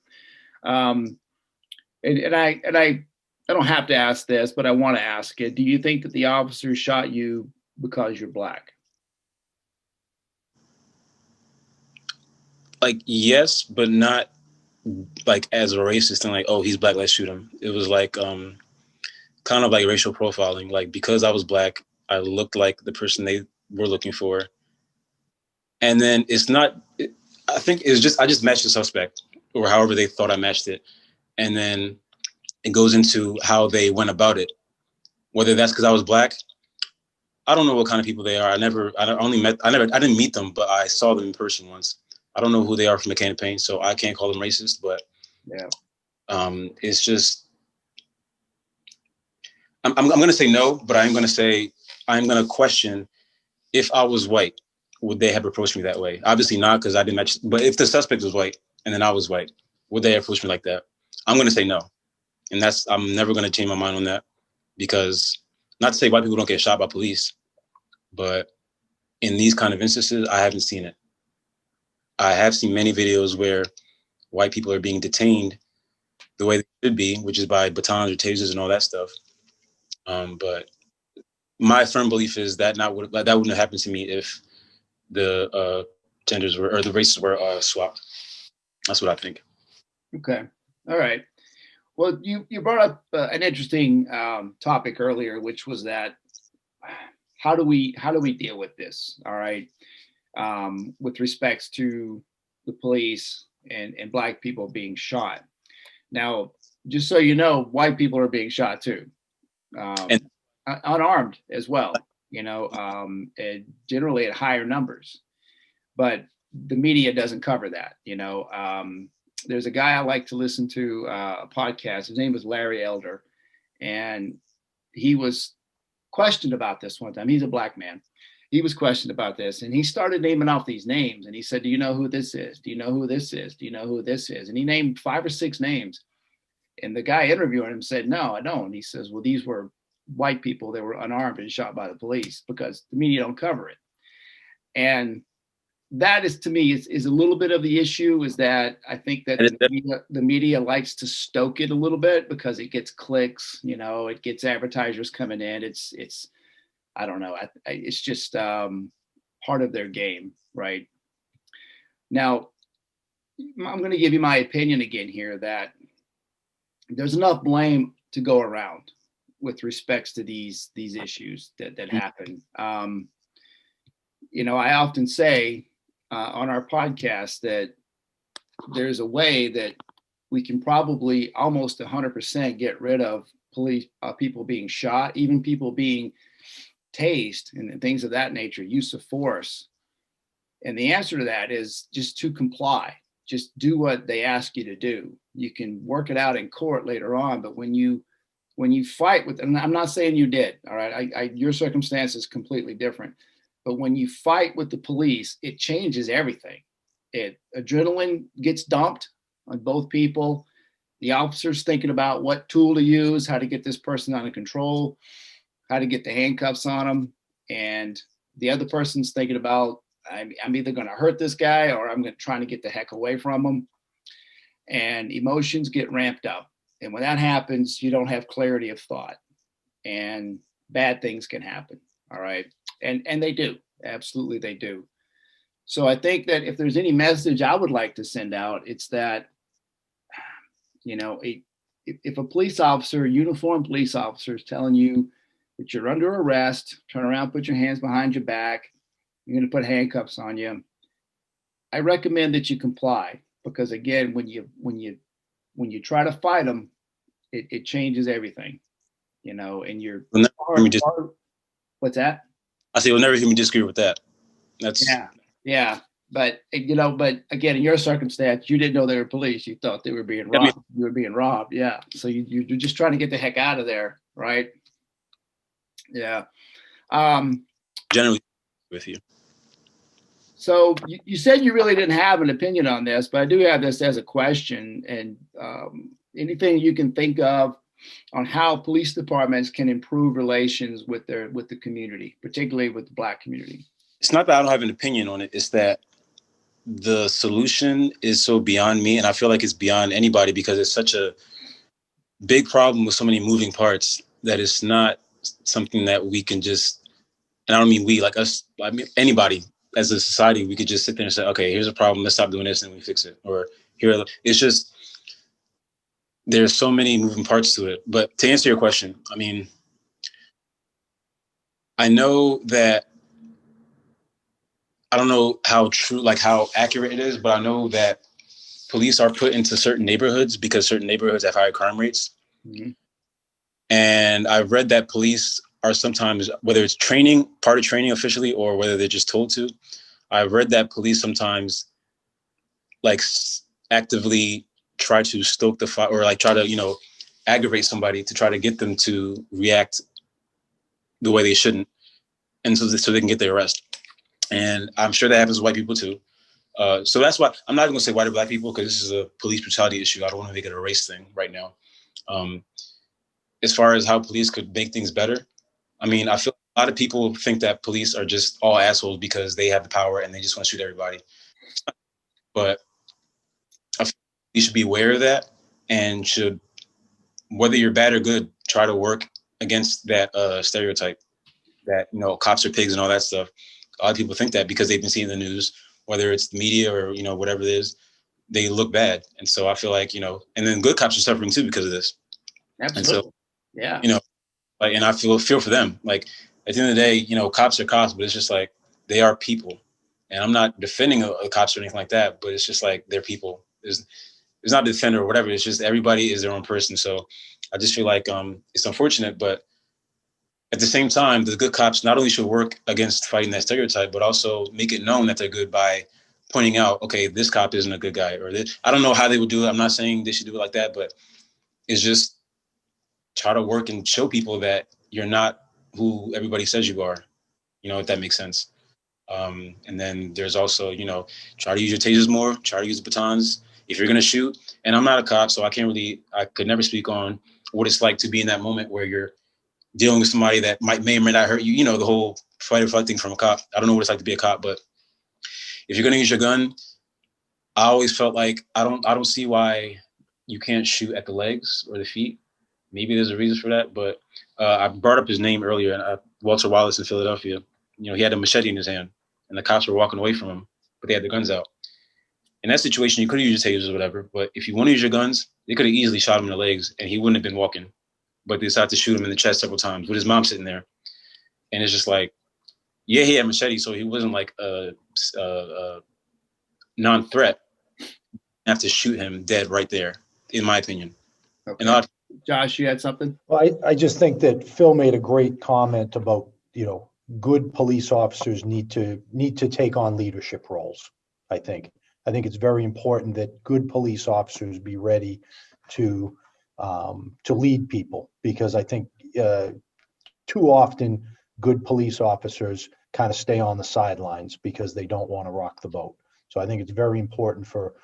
and I don't have to ask this, but I want to ask it. Do you think that the officer shot you because you're Black? Like, yes, but not like as a racist and like, oh, he's Black, let's shoot him. It was like kind of like racial profiling. Like, because I was Black, I looked like the person they were looking for. And then I think it's just, I just matched the suspect or however they thought I matched it. And then it goes into how they went about it. Whether that's because I was Black, I don't know what kind of people they are. I didn't meet them, but I saw them in person once. I don't know who they are from the campaign, so I can't call them racist, but yeah, it's just, I'm going to say no, but I'm going to question if I was white, would they have approached me that way? Obviously not, because I didn't match, but if the suspect was white and then I was white, would they approach me like that? I'm going to say no. And I'm never going to change my mind on that, because not to say white people don't get shot by police, but in these kind of instances, I haven't seen it. I have seen many videos where white people are being detained the way they should be, which is by batons or tasers and all that stuff. But my firm belief is that wouldn't have happened to me if the genders were, or the races were swapped. That's what I think. Okay. All right. Well, you brought up an interesting topic earlier, which was that how do we deal with this? All right. With respects to the police and Black people being shot. Now, just so you know, white people are being shot too, unarmed as well, generally at higher numbers, but the media doesn't cover that. There's a guy I like to listen to a podcast. His name was Larry Elder, and he was questioned about this one time. He's a Black man. He was questioned about this, and he started naming off these names, and he said, do you know who this is? Do you know who this is? Do you know who this is? And he named 5 or 6 names, and the guy interviewing him said, no, I don't. He says, well, these were white people that were unarmed and shot by the police, because the media don't cover it. And that is, to me, is a little bit of the issue, is that I think that the media likes to stoke it a little bit because it gets clicks, it gets advertisers coming in. It's I don't know. It's just part of their game, right? Now, I'm going to give you my opinion again here, that there's enough blame to go around with respects to these issues that happen. I often say on our podcast that there's a way that we can probably almost 100% get rid of police people being shot, even people being tased and things of that nature, use of force. And the answer to that is just to comply. Just do what they ask you to do. You can work it out in court later on, but when you fight with, and I'm not saying you did, all right, your circumstance is completely different, but when you fight with the police, it changes everything. Adrenaline gets dumped on both people. The officer's thinking about what tool to use, how to get this person under control, how to get the handcuffs on them, and the other person's thinking about, I'm either going to hurt this guy or I'm trying to get the heck away from him. And emotions get ramped up. And when that happens, you don't have clarity of thought, and bad things can happen. All right. And they do. Absolutely, they do. So I think that if there's any message I would like to send out, it's that, if a police officer, a uniformed police officer, is telling you that you're under arrest, turn around, put your hands behind your back, you're going to put handcuffs on you, I recommend that you comply, because again, when you try to fight them, it changes everything, and you're what's that? I say, you'll never hear me disagree with that. That's yeah. But again, in your circumstance, you didn't know they were police. You thought they were being robbed. You were being robbed. Yeah. So you're just trying to get the heck out of there, right? Yeah. Generally with you. So you said you really didn't have an opinion on this, but I do have this as a question. And anything you can think of on how police departments can improve relations with the community, particularly with the Black community? It's not that I don't have an opinion on it. It's that the solution is so beyond me, and I feel like it's beyond anybody, because it's such a big problem with so many moving parts that it's not something that we can just, and I don't mean we, like us, I mean anybody as a society, we could just sit there and say, okay, here's a problem, let's stop doing this and we fix it. Or it's just, there's so many moving parts to it. But to answer your question, I mean, I know that, I don't know how true, like how accurate it is, but I know that police are put into certain neighborhoods because certain neighborhoods have higher crime rates. Mm-hmm. And I've read that police are sometimes, whether it's part of training officially, or whether they're just told to, I've read that police sometimes like actively try to stoke the fire, or like try to, aggravate somebody to try to get them to react the way they shouldn't. And so they can get their arrest. And I'm sure that happens with white people too. So that's why I'm not even gonna say white or Black people, because this is a police brutality issue. I don't want to make it a race thing right now. As far as how police could make things better, I mean, I feel a lot of people think that police are just all assholes because they have the power and they just want to shoot everybody. But I feel you should be aware of that, and should, whether you're bad or good, try to work against that stereotype that, cops are pigs and all that stuff. A lot of people think that because they've been seeing the news, whether it's the media or, whatever it is, they look bad. And so I feel like, and then good cops are suffering too because of this. Absolutely. And so, yeah. And I feel for them. Like, at the end of the day, cops are cops, but it's just like, they are people. And I'm not defending a cops or anything like that, but it's just like, they're people. There's not a defender or whatever. It's just everybody is their own person. So I just feel like it's unfortunate, but at the same time, the good cops not only should work against fighting that stereotype, but also make it known that they're good by pointing out, okay, this cop isn't a good guy, or this. I don't know how they would do it. I'm not saying they should do it like that, but it's just try to work and show people that you're not who everybody says you are, if that makes sense. And then there's also, try to use your tasers more, try to use the batons if you're going to shoot. And I'm not a cop, so I could never speak on what it's like to be in that moment where you're dealing with somebody that may or may not hurt you, the whole fight or flight thing from a cop. I don't know what it's like to be a cop, but if you're going to use your gun, I always felt like I don't see why you can't shoot at the legs or the feet. Maybe there's a reason for that, but I brought up his name earlier, Walter Wallace in Philadelphia. You know, he had a machete in his hand, and the cops were walking away from him, but they had their guns out. In that situation, you could have used your tasers or whatever, but if you want to use your guns, they could have easily shot him in the legs, and he wouldn't have been walking. But they decided to shoot him in the chest several times with his mom sitting there, and it's just like, yeah, he had a machete, so he wasn't like a non-threat. You have to shoot him dead right there, in my opinion. Okay. And Josh, you had something? Well, I just think that Phil made a great comment about, good police officers need to take on leadership roles. I think it's very important that good police officers be ready to lead people, because I think too often good police officers kind of stay on the sidelines because they don't want to rock the boat. So I think it's very important for,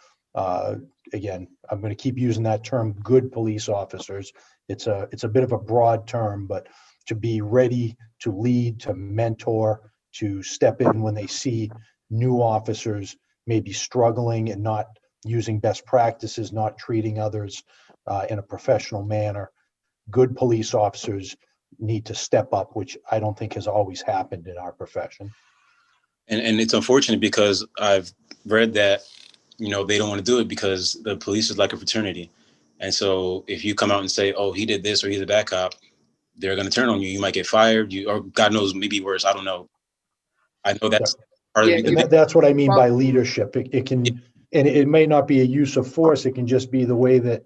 again, I'm going to keep using that term, good police officers. It's a bit of a broad term, but to be ready to lead, to mentor, to step in when they see new officers maybe struggling and not using best practices, not treating others in a professional manner. Good police officers need to step up, which I don't think has always happened in our profession. And it's unfortunate because I've read that, they don't want to do it because the police is like a fraternity. And so if you come out and say, oh, he did this or he's a bad cop, they're going to turn on you. You might get fired, or God knows, maybe worse. I don't know. I know that's part of the And that's what I mean by leadership. It can, and it may not be a use of force. It can just be the way that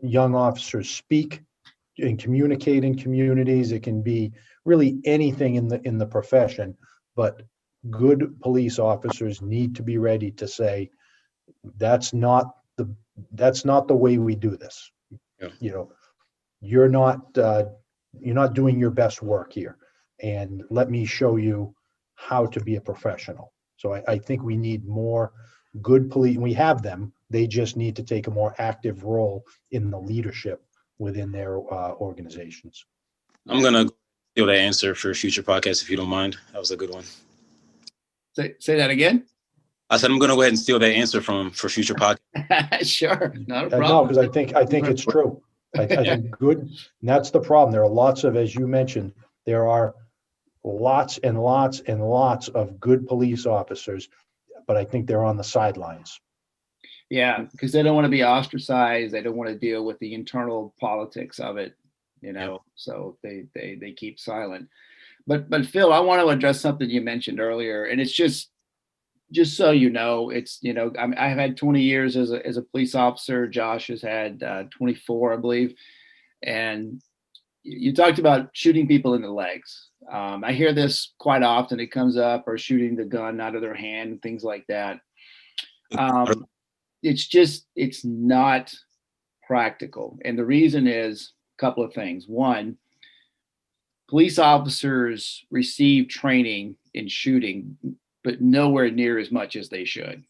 young officers speak and communicate in communities. It can be really anything in the profession, but good police officers need to be ready to say, that's not the way we do this. Yeah. You're not doing your best work here, and let me show you how to be a professional. So I think we need more good police. We have them. They just need to take a more active role in the leadership within their organizations. I'm going to steal that answer for a future podcast, if you don't mind. That was a good one. Say that again. I said I'm going to go ahead and steal that answer for future podcasts. Sure, not a problem. No, because I think it's true. I think good, and that's the problem. There are lots of, as you mentioned, there are lots and lots and lots of good police officers, but I think they're on the sidelines. Yeah, because they don't want to be ostracized. They don't want to deal with the internal politics of it, so they keep silent. But Phil, I want to address something you mentioned earlier, and it's just so you know, it's, I've had 20 years as a police officer. Josh has had 24, I believe. And you talked about shooting people in the legs. I hear this quite often. It comes up, or shooting the gun out of their hand and things like that. It's not practical. And the reason is a couple of things. One, police officers receive training in shooting, but nowhere near as much as they should.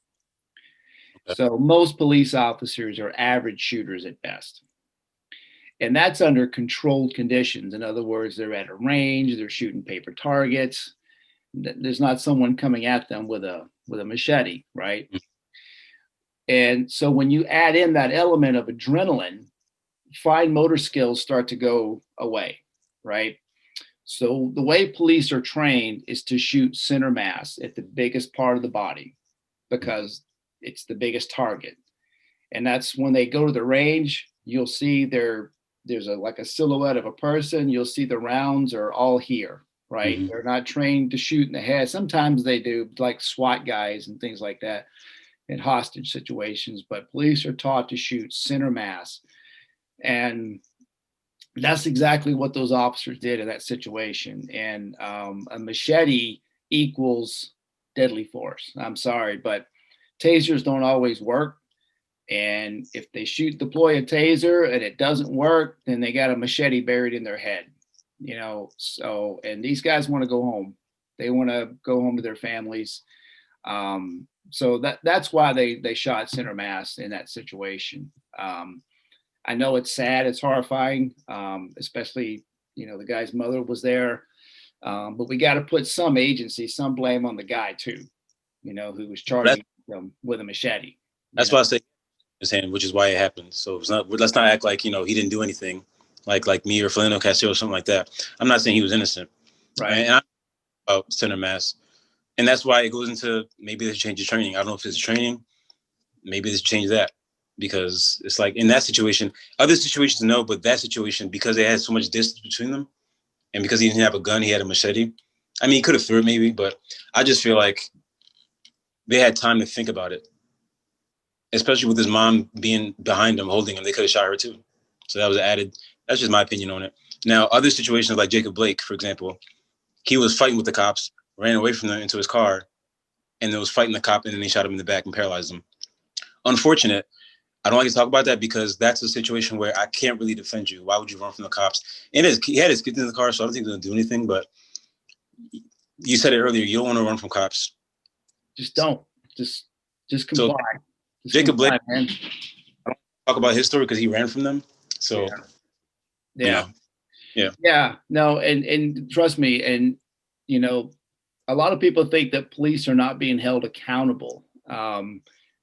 Okay. So most police officers are average shooters at best. And that's under controlled conditions. In other words, they're at a range, they're shooting paper targets. There's not someone coming at them with a machete, right? Mm-hmm. And so when you add in that element of adrenaline, fine motor skills start to go away, right? So the way police are trained is to shoot center mass at the biggest part of the body because it's the biggest target. And that's when they go to the range, you'll see there's a silhouette of a person. You'll see the rounds are all here, right? Mm-hmm. They're not trained to shoot in the head. Sometimes they do, like SWAT guys and things like that in hostage situations, but police are taught to shoot center mass. And that's exactly what those officers did in that situation. And a machete equals deadly force. I'm sorry, but tasers don't always work. And if they deploy a taser and it doesn't work, then they got a machete buried in their head, So, and these guys want to go home. They want to go home to their families. So that's why they shot center mass in that situation. I know it's sad, it's horrifying, especially, the guy's mother was there. But we got to put some agency, some blame on the guy too. who was charging them with a machete. That's why I say his hand, which is why it happened. So it's not. Let's not act like he didn't do anything, like me or Philando Castile or something like that. I'm not saying he was innocent, Right? And I'm about center mass, and that's why it goes into maybe there's change of training. I don't know if it's training, maybe there's change that because it's like in that situation, other situations no, but that situation because they had so much distance between them, and because he didn't have a gun, he had a machete. I mean, he could have threw it maybe, but I just feel like they had time to think about it, especially with his mom being behind him, holding him. They could have shot her too. So that was added. That's just my opinion on it. Now, other situations like Jacob Blake, for example, he was fighting with the cops, ran away from them into his car, and then was fighting the cop, and then they shot him in the back and paralyzed him. Unfortunate. I don't like to talk about that because that's a situation where I can't really defend you. Why would you run from the cops? And he had his kids in the car, so I don't think they're going to do anything. But you said it earlier. You don't want to run from cops. Just don't. Just comply. So Jacob Blake, man. I don't talk about his story because he ran from them. So, yeah. No, and trust me, and a lot of people think that police are not being held accountable.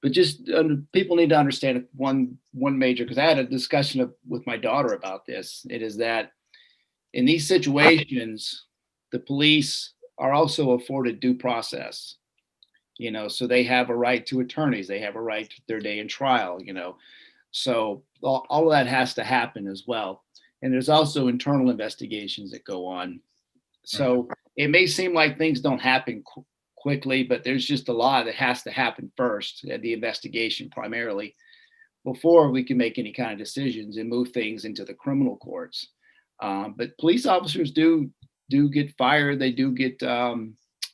But just people need to understand one major, because I had a discussion with my daughter about this. It is that in these situations, the police are also afforded due process. So they have a right to attorneys. They have a right to their day in trial. So all of that has to happen as well. And there's also internal investigations that go on. So it may seem like things don't happen quickly, but there's just a lot that has to happen first, the investigation primarily, before we can make any kind of decisions and move things into the criminal courts. But police officers do get fired. They do get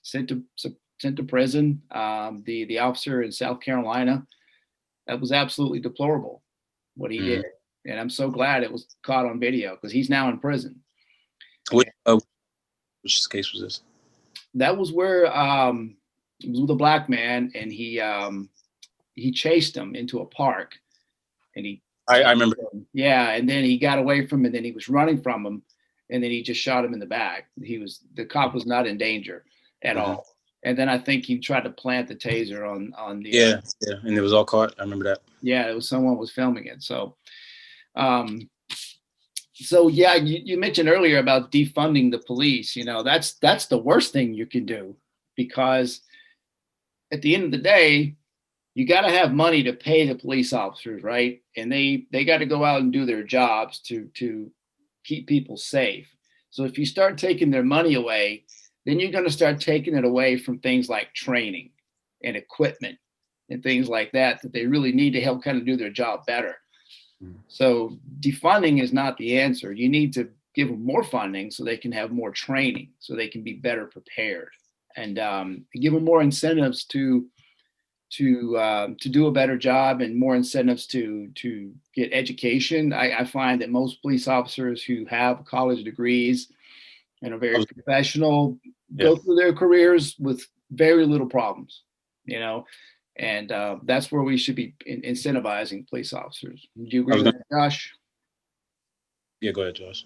sent to prison. The officer in South Carolina, that was absolutely deplorable what he did, and I'm so glad it was caught on video because he's now in prison. Which case was this? That was where it was with a black man, and he chased him into a park, and I remember. Yeah, and then he got away from him, and then he was running from him, and then he just shot him in the back. The cop was not in danger at all. And then I think he tried to plant the taser on the and it was all caught. I remember that. Yeah, it was someone was filming it. So yeah, you mentioned earlier about defunding the police. That's the worst thing you can do, because at the end of the day, you got to have money to pay the police officers, right? And they got to go out and do their jobs to keep people safe. So if you start taking their money away, then you're going to start taking it away from things like training and equipment and things like that they really need to help kind of do their job better. So defunding is not the answer. You need to give them more funding so they can have more training, so they can be better prepared, and give them more incentives to do a better job, and more incentives to get education. I find that most police officers who have college degrees and are very professional go through their careers with very little problems, and that's where we should be incentivizing police officers. Do you agree with that, Josh? Yeah, go ahead, Josh.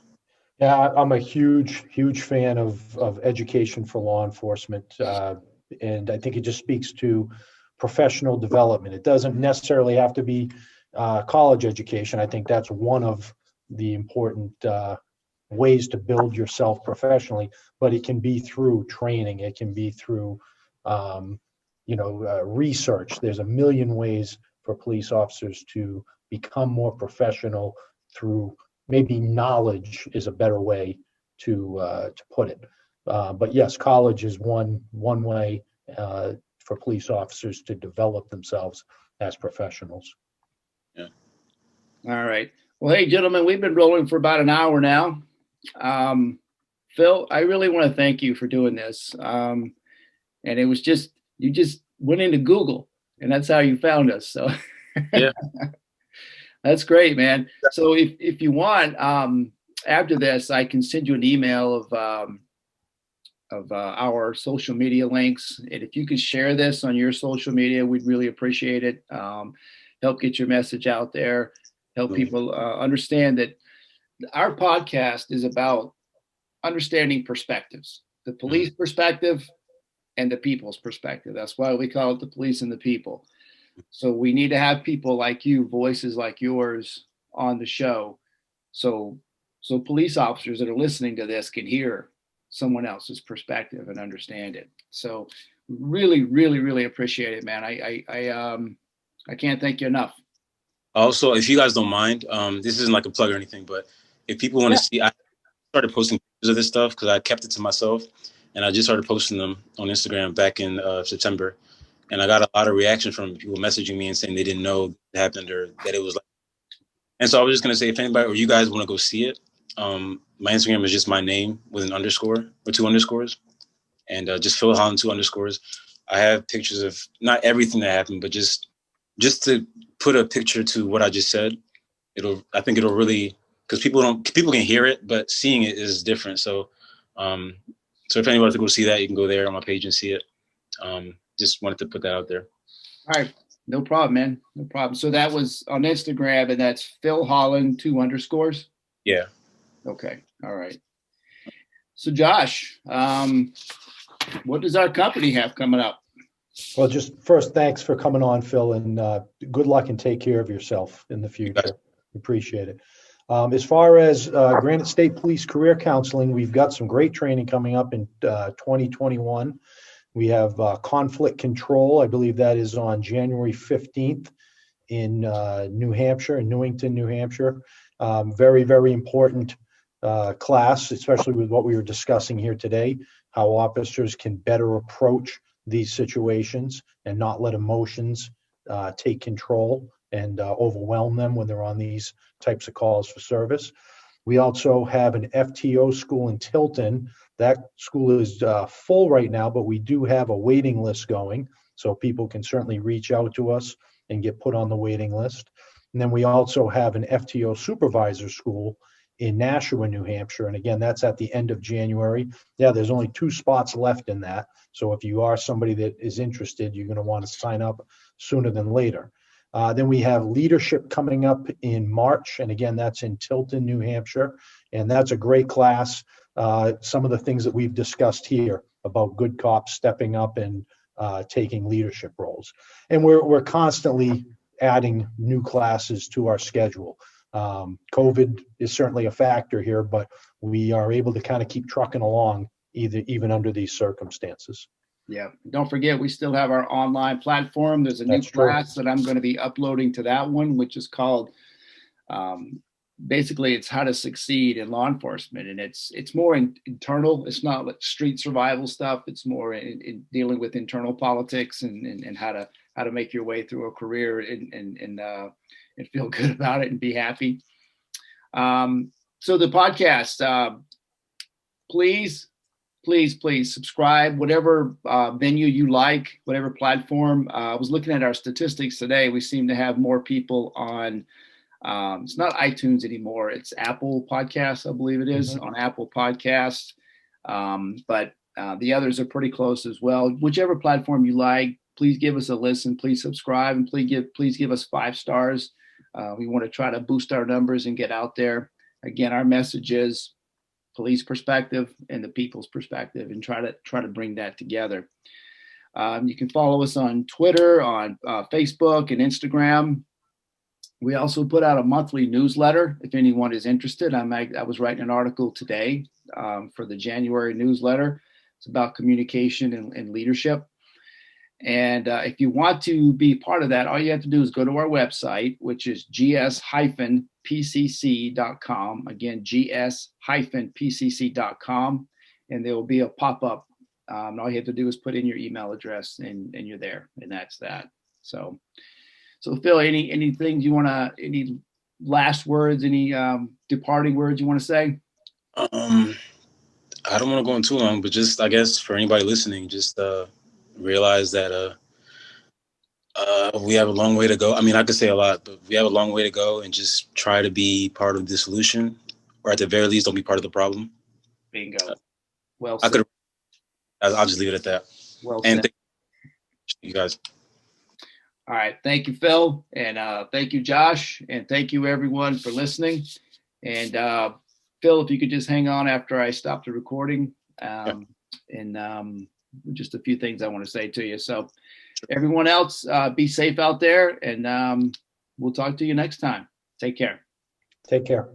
Yeah, I'm a huge fan of education for law enforcement, and I think it just speaks to professional development. It doesn't necessarily have to be college education. I think that's one of the important ways to build yourself professionally, but it can be through training. It can be through research. There's a million ways for police officers to become more professional through maybe knowledge is a better way to put it. But yes, college is one way for police officers to develop themselves as professionals. Yeah. All right. Well, hey, gentlemen, we've been rolling for about an hour now. Phil, I really want to thank you for doing this. And it was you just went into Google, and that's how you found us. So yeah, that's great, man. So if you want, after this, I can send you an email of our social media links. And if you could share this on your social media, we'd really appreciate it. Help get your message out there. Help people understand that our podcast is about understanding perspectives, the police perspective and the people's perspective. That's why we call it the police and the people. So we need to have people like you, voices like yours on the show. So police officers that are listening to this can hear someone else's perspective and understand it. So really, really, really appreciate it, man. I can't thank you enough. Also, if you guys don't mind, this isn't like a plug or anything, but if people want to see, I started posting pictures of this stuff because I kept it to myself, and I just started posting them on Instagram back in September, and I got a lot of reaction from people messaging me and saying they didn't know it happened or that it was like. And so I was just gonna say, if anybody or you guys want to go see it, my Instagram is just my name with an underscore or 2 underscores, and just Phil Holland 2 underscores. I have pictures of not everything that happened, but just to put a picture to what I just said. I think it'll really, because people can hear it, but seeing it is different. So, so if anyone wants to go see that, you can go there on my page and see it. Just wanted to put that out there. All right. No problem, man. No problem. So that was on Instagram, and that's Phil Holland 2 underscores. Yeah. Okay. All right. So Josh, what does our company have coming up? Well, just first, thanks for coming on, Phil, and good luck and take care of yourself in the future. Appreciate it. As far as Granite State Police Career Counseling, we've got some great training coming up in 2021. We have conflict control. I believe that is on January 15th in New Hampshire, in Newington, New Hampshire. Very, very important class, especially with what we were discussing here today, how officers can better approach these situations and not let emotions take control and overwhelm them when they're on these types of calls for service. We also have an FTO school in Tilton. That school is full right now, but we do have a waiting list going, so people can certainly reach out to us and get put on the waiting list. And then we also have an FTO supervisor school in Nashua, New Hampshire. And again, that's at the end of January. Yeah, there's only 2 spots left in that. So if you are somebody that is interested, you're going to want to sign up sooner than later. Then we have leadership coming up in March. And again, that's in Tilton, New Hampshire. And that's a great class. Some of the things that we've discussed here about good cops stepping up and taking leadership roles. And we're constantly adding new classes to our schedule. COVID is certainly a factor here, but we are able to kind of keep trucking along even under these circumstances. Yeah. Don't forget, we still have our online platform. There's a new class that I'm going to be uploading to that one, which is called, basically it's how to succeed in law enforcement. And it's more internal. It's not like street survival stuff. It's more in dealing with internal politics and how to make your way through a career and feel good about it and be happy. So the podcast, please subscribe, whatever venue you like, whatever platform. I was looking at our statistics today. We seem to have more people on, it's not iTunes anymore. It's Apple Podcasts, I believe it is, on Apple Podcasts. But the others are pretty close as well. Whichever platform you like, please give us a listen. Please subscribe, and please give us 5 stars. We want to try to boost our numbers and get out there. Again, our message is police perspective and the people's perspective, and try to bring that together. You can follow us on Twitter, on Facebook, and Instagram. We also put out a monthly newsletter if anyone is interested. I was writing an article today for the January newsletter. It's about communication and leadership. And if you want to be part of that, all you have to do is go to our website, which is gs-pcc.com. Again, gs-pcc.com. And there will be a pop-up. All you have to do is put in your email address and you're there. And that's that. So Phil, anything you want to, any last words, any departing words you want to say? I don't want to go on too long, but just, I guess, for anybody listening, just realize that we have a long way to go. I mean, I could say a lot, but we have a long way to go, and just try to be part of the solution, or at the very least, don't be part of the problem. Bingo. Well said. I'll just leave it at that. Well said. Thank you guys. All right. Thank you, Phil. And thank you, Josh. And thank you, everyone, for listening. And Phil, if you could just hang on after I stop the recording. And just a few things I want to say to you. So everyone else, be safe out there, and we'll talk to you next time. Take care. Take care.